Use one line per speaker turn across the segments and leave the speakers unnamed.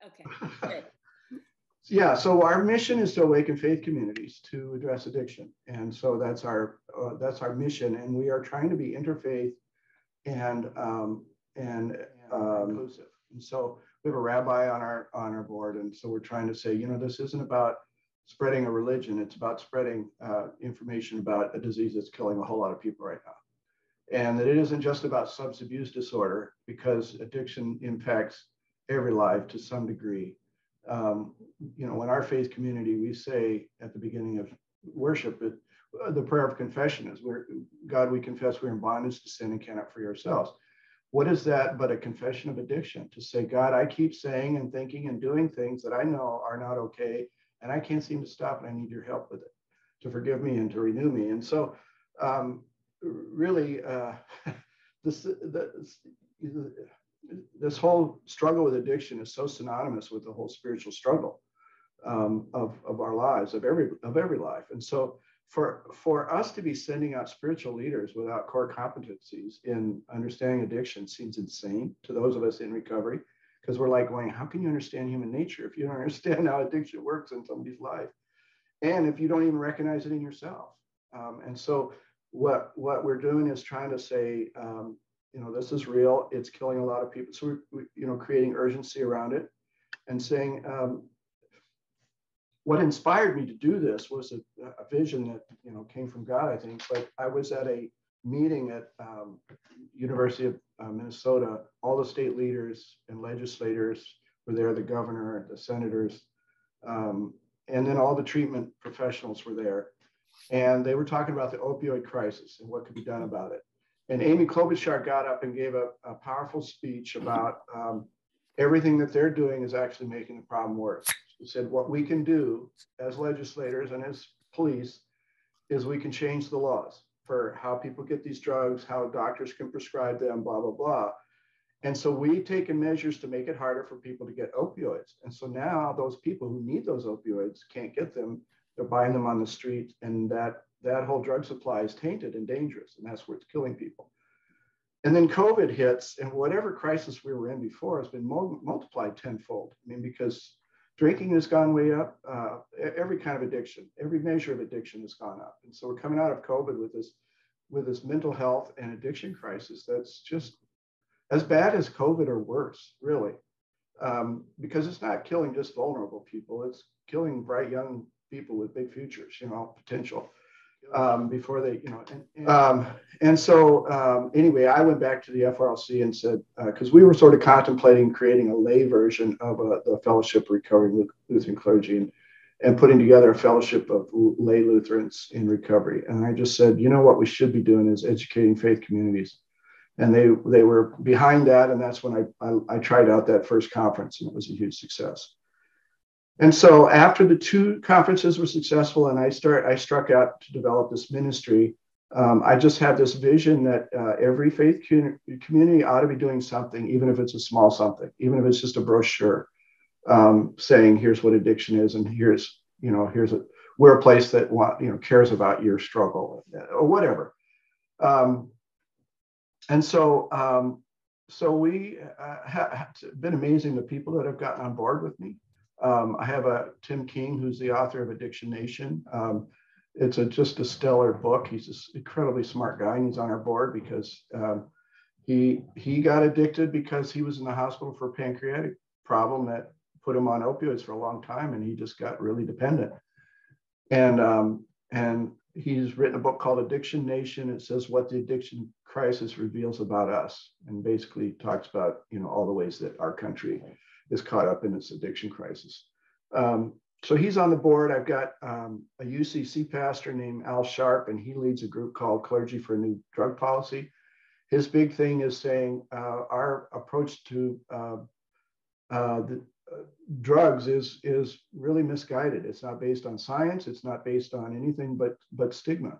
Okay, good.
Yeah, so our mission is to awaken faith communities to address addiction, and so that's our mission, and we are trying to be interfaith and inclusive. And so we have a rabbi on our board, and so we're trying to say, this isn't about spreading a religion; it's about spreading information about a disease that's killing a whole lot of people right now, and that it isn't just about substance abuse disorder, because addiction impacts every life to some degree. In our faith community, we say at the beginning of worship, the prayer of confession is, God, we confess we're in bondage to sin and cannot free ourselves. What is that but a confession of addiction? To say, God, I keep saying and thinking and doing things that I know are not okay, and I can't seem to stop, and I need your help with it, to forgive me and to renew me. And so really, this whole struggle with addiction is so synonymous with the whole spiritual struggle of our lives, of every life. And so for us to be sending out spiritual leaders without core competencies in understanding addiction seems insane to those of us in recovery, because we're like going, how can you understand human nature if you don't understand how addiction works in somebody's life, and if you don't even recognize it in yourself? And so what we're doing is trying to say, this is real. It's killing a lot of people. So we're creating urgency around it and saying, what inspired me to do this was a vision that, came from God, I think. But I was at a meeting at University of Minnesota. All the state leaders and legislators were there, the governor, the senators, and then all the treatment professionals were there. And they were talking about the opioid crisis and what could be done about it. And Amy Klobuchar got up and gave a powerful speech about everything that they're doing is actually making the problem worse. She said, what we can do as legislators and as police is we can change the laws for how people get these drugs, how doctors can prescribe them, blah, blah, blah. And so we've taken measures to make it harder for people to get opioids. And so now those people who need those opioids can't get them. They're buying them on the street, and that whole drug supply is tainted and dangerous, and that's where it's killing people. And then COVID hits, and whatever crisis we were in before has been multiplied tenfold. I mean, because drinking has gone way up, every kind of addiction, every measure of addiction has gone up. And so we're coming out of COVID with this mental health and addiction crisis that's just as bad as COVID or worse, really, because it's not killing just vulnerable people, it's killing bright young people with big futures, potential. Before they, anyway, I went back to the FRLC and said, because we were sort of contemplating creating a lay version of the Fellowship of Recovering Lutheran Clergy and putting together a fellowship of lay Lutherans in recovery. And I just said, what we should be doing is educating faith communities. And they were behind that. And that's when I tried out that first conference, and it was a huge success. And so after the two conferences were successful and I struck out to develop this ministry, I just had this vision that every faith community ought to be doing something, even if it's a small something, even if it's just a brochure saying, here's what addiction is, and we're a place that cares about your struggle or whatever. So we have been amazing, the people that have gotten on board with me. I have Tim King, who's the author of Addiction Nation. It's just a stellar book. He's this incredibly smart guy, and he's on our board because he got addicted because he was in the hospital for a pancreatic problem that put him on opioids for a long time, and he just got really dependent. And he's written a book called Addiction Nation. It says what the addiction crisis reveals about us, and basically talks about all the ways that our country is caught up in its addiction crisis. So he's on the board. I've got a UCC pastor named Al Sharp, and he leads a group called Clergy for a New Drug Policy. His big thing is saying our approach to the drugs is really misguided. It's not based on science. It's not based on anything but stigma.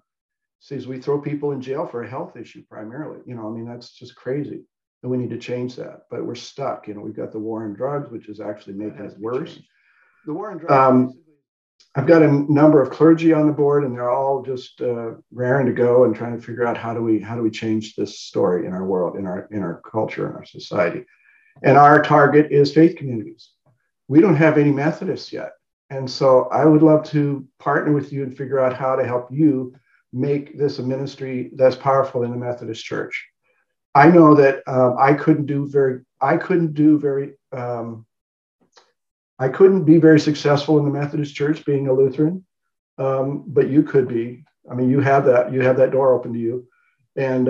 Says we throw people in jail for a health issue primarily. That's just crazy. And we need to change that, but we're stuck. We've got the war on drugs, which is actually making it worse. The war on drugs. I've got a number of clergy on the board, and they're all just raring to go and trying to figure out how do we change this story in our world, in our culture, in our society. And our target is faith communities. we don't have any Methodists yet. And so I would love to partner with you and figure out how to help you make this a ministry that's powerful in the Methodist Church. I know that I couldn't be very successful in the Methodist Church being a Lutheran, but you could be. I mean, you have that door open to you, and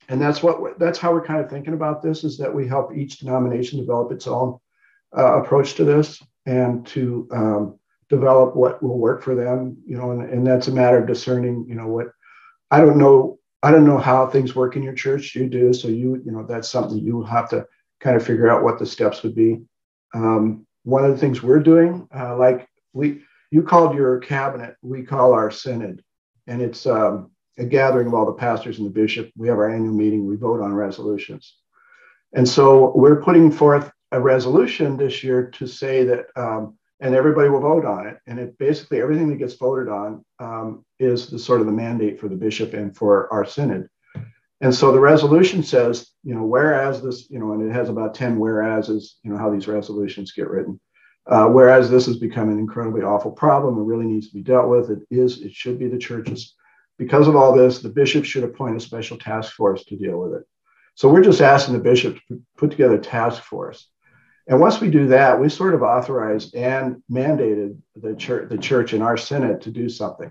that's how we're kind of thinking about this, is that we help each denomination develop its own approach to this, and to develop what will work for them, and that's a matter of discerning, what. I don't know how things work in your church. You do, so that's something you will have to kind of figure out what the steps would be. One of the things we're doing, you called your cabinet, we call our synod, and it's a gathering of all the pastors and the bishop. We have our annual meeting, we vote on resolutions. And so we're putting forth a resolution this year to say that, and everybody will vote on it. And it basically, everything that gets voted on is the sort of the mandate for the bishop and for our synod. And so the resolution says, whereas this, and it has about 10 whereases, how these resolutions get written. Whereas this has become an incredibly awful problem, it really needs to be dealt with. It should be the church's. Because of all this, the bishop should appoint a special task force to deal with it. So we're just asking the bishop to put together a task force. And once we do that, we sort of authorized and mandated the church in our synod to do something.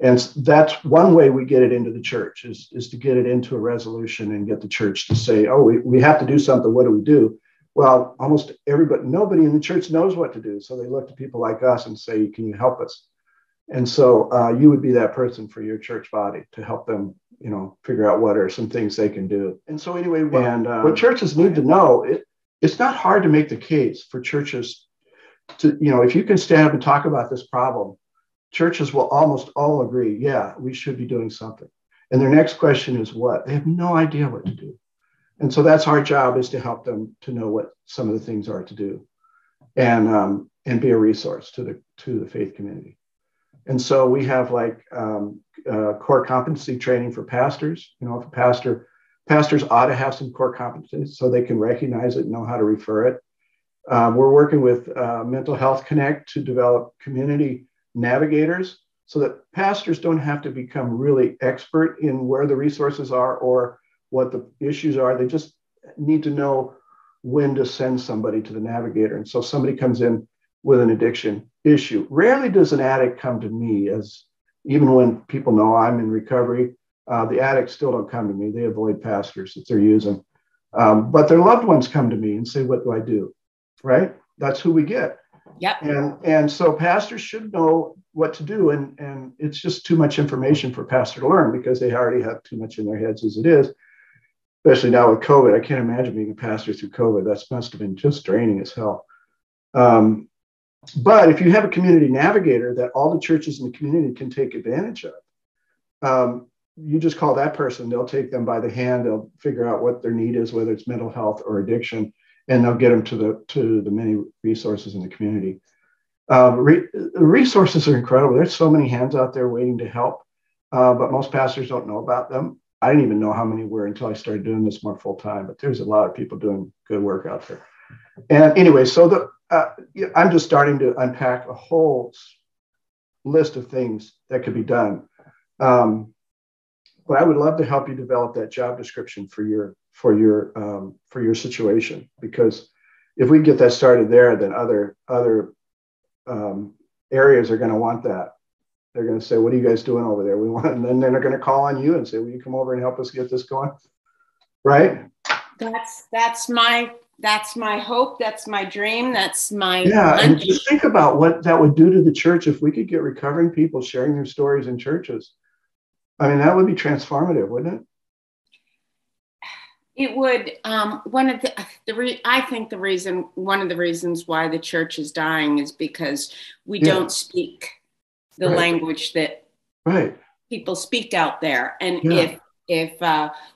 And that's one way we get it into the church, is to get it into a resolution and get the church to say, oh, we have to do something. What do we do? Well, nobody in the church knows what to do. So they look to people like us and say, can you help us? And so you would be that person for your church body to help them, figure out what are some things they can do. And so anyway, what churches need to know, it's not hard to make the case for churches to, if you can stand up and talk about this problem, churches will almost all agree, yeah, we should be doing something. And their next question is what? They have no idea what to do. And so that's our job, is to help them to know what some of the things are to do, and be a resource to the faith community. And so we have core competency training for pastors. If pastors ought to have some core competencies so they can recognize it and know how to refer it. We're working with Mental Health Connect to develop community navigators so that pastors don't have to become really expert in where the resources are or what the issues are. They just need to know when to send somebody to the navigator. And so somebody comes in with an addiction issue. Rarely does an addict come to me, as even when people know I'm in recovery, the addicts still don't come to me. They avoid pastors that they're using. But their loved ones come to me and say, what do I do? Right? That's who we get.
Yep.
And so pastors should know what to do. And it's just too much information for a pastor to learn because they already have too much in their heads as it is, especially now with COVID. I can't imagine being a pastor through COVID. That must have been just draining as hell. But if you have a community navigator that all the churches in the community can take advantage of, you just call that person, they'll take them by the hand, they'll figure out what their need is, whether it's mental health or addiction, and they'll get them to the many resources in the community. Resources are incredible. There's so many hands out there waiting to help, but most pastors don't know about them. I didn't even know how many were until I started doing this more full time, but there's a lot of people doing good work out there. And anyway, so I'm just starting to unpack a whole list of things that could be done. But I would love to help you develop that job description for your situation, because if we get that started there, then other areas are going to want that. They're going to say, "What are you guys doing over there?" And then they're going to call on you and say, "Will you come over and help us get this going?" Right?
That's my hope. That's my dream. That's my
And just think about what that would do to the church if we could get recovering people sharing their stories in churches. I mean, that would be transformative, wouldn't it?
It would. One of the reasons why the church is dying is because we don't speak the language that people speak out there. And if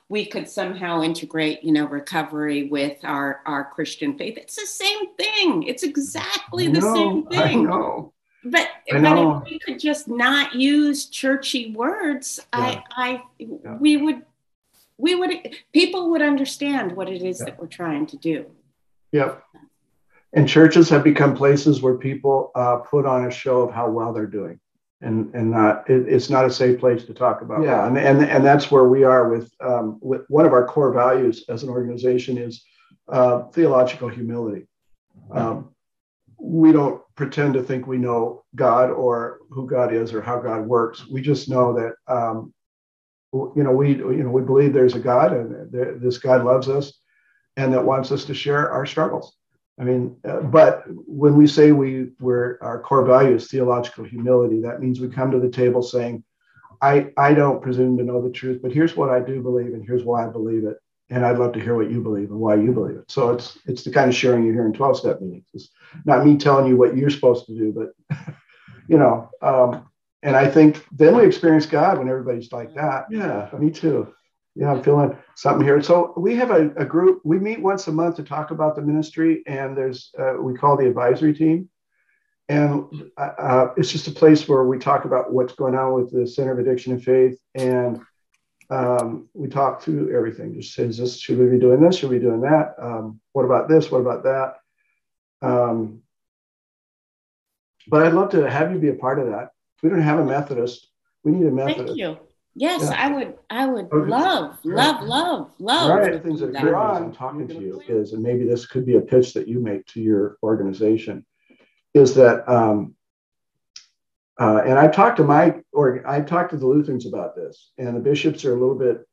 we could somehow integrate, recovery with our Christian faith, it's the same thing. It's exactly the same thing.
I know.
But if we could just not use churchy words, people would understand what it is that we're trying to do.
Yep. And churches have become places where people put on a show of how well they're doing, and it's not a safe place to talk about. Yeah, and that's where we are with one of our core values as an organization is theological humility. We don't pretend to think we know God or who God is or how God works. We just know that we believe there's a God, and this God loves us, and that wants us to share our struggles. I mean, but when we say our core value is theological humility, that means we come to the table saying, I don't presume to know the truth, but here's what I do believe, and here's why I believe it. And I'd love to hear what you believe and why you believe it. So it's the kind of sharing you hear in 12-step meetings. It's not me telling you what you're supposed to do, but and I think then we experience God when everybody's like that. Yeah, me too. Yeah, I'm feeling something here. So we have a group. We meet once a month to talk about the ministry, and there's we call the advisory team, and it's just a place where we talk about what's going on with the Center of Addiction and Faith, and we talk through everything. Just says, should we be doing this? Should we be doing that? What about this? What about that? But I'd love to have you be a part of that. We don't have a Methodist. We need a Methodist.
Thank you. Yes, yeah. I would okay. love.
Right. The things that occur as I'm talking to you is, and maybe this could be a pitch that you make to your organization, is that, and I've talked to the Lutherans about this, and the bishops are a little bit,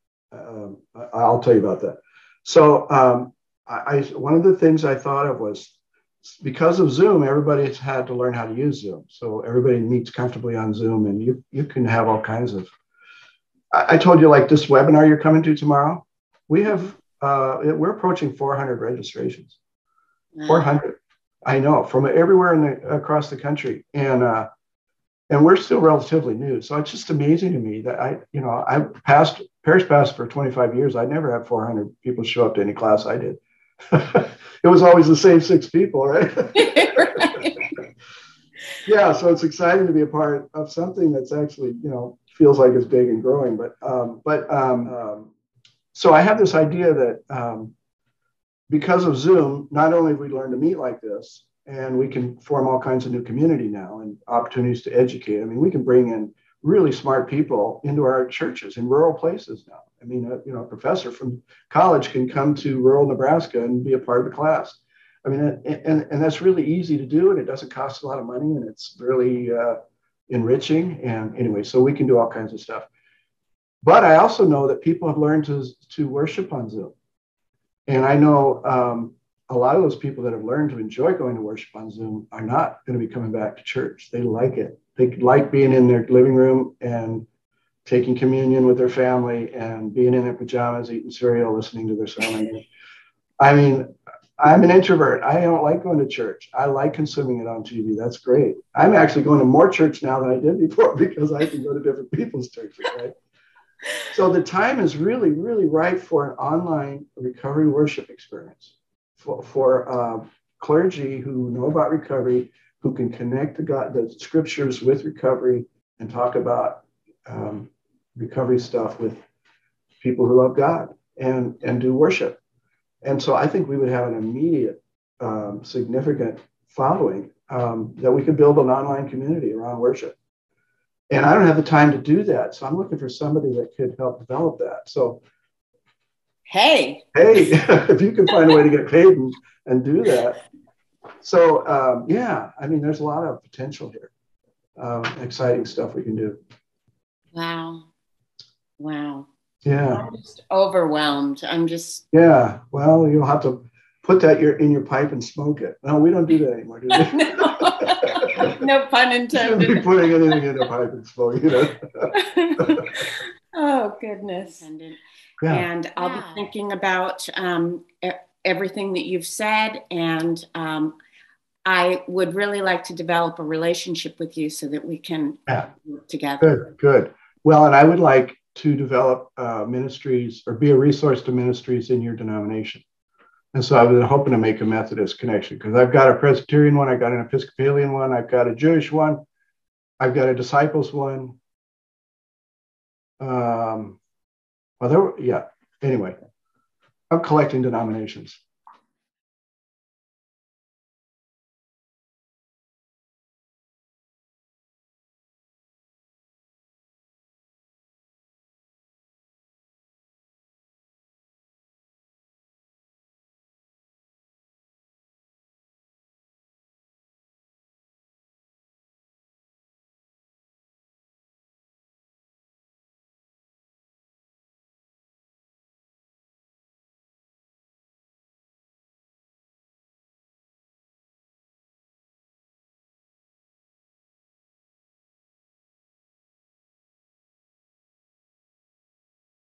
I'll tell you about that. So one of the things I thought of was, because of Zoom, everybody's had to learn how to use Zoom. So everybody meets comfortably on Zoom, and you can have all kinds of, I told you, like this webinar you're coming to tomorrow, we have, we're approaching 400 registrations. Wow. 400, I know, from everywhere across the country. And we're still relatively new. So it's just amazing to me that I parish pastor for 25 years. I never had 400 people show up to any class I did. It was always the same 6 people, right? Right. Yeah, so it's exciting to be a part of something that's actually, feels like it's big and growing. So I have this idea that because of Zoom, not only have we learned to meet like this, and we can form all kinds of new community now and opportunities to educate. I mean, we can bring in really smart people into our churches in rural places now. I mean, a professor from college can come to rural Nebraska and be a part of the class. I mean, and that's really easy to do, and it doesn't cost a lot of money, and it's really enriching. And anyway, so we can do all kinds of stuff. But I also know that people have learned to worship on Zoom. And I know a lot of those people that have learned to enjoy going to worship on Zoom are not going to be coming back to church. They like it. They like being in their living room and taking communion with their family and being in their pajamas, eating cereal, listening to their sermon. I mean, I'm an introvert. I don't like going to church. I like consuming it on TV. That's great. I'm actually going to more church now than I did before because I can go to different people's churches, right? So the time is really, really right for an online recovery worship experience for clergy who know about recovery, who can connect the scriptures with recovery and talk about recovery stuff with people who love God and do worship. And so I think we would have an immediate, significant following that we could build an online community around worship. And I don't have the time to do that. So I'm looking for somebody that could help develop that. So, hey, if you can find a way to get paid and do that. So, yeah, I mean, there's a lot of potential here. Exciting stuff we can do.
Wow.
Yeah.
I'm just overwhelmed.
Yeah. Well, you'll have to put that in your pipe and smoke it. No, we don't do that anymore, do we?
No pun intended.
Be putting anything in a pipe and smoking it.
Oh, goodness.
Yeah.
And I'll be thinking about everything that you've said. And I would really like to develop a relationship with you so that we can work together.
Good. Well, and I would like to develop ministries or be a resource to ministries in your denomination. And so I've been hoping to make a Methodist connection because I've got a Presbyterian one, I've got an Episcopalian one, I've got a Jewish one, I've got a Disciples one. Anyway, I'm collecting denominations.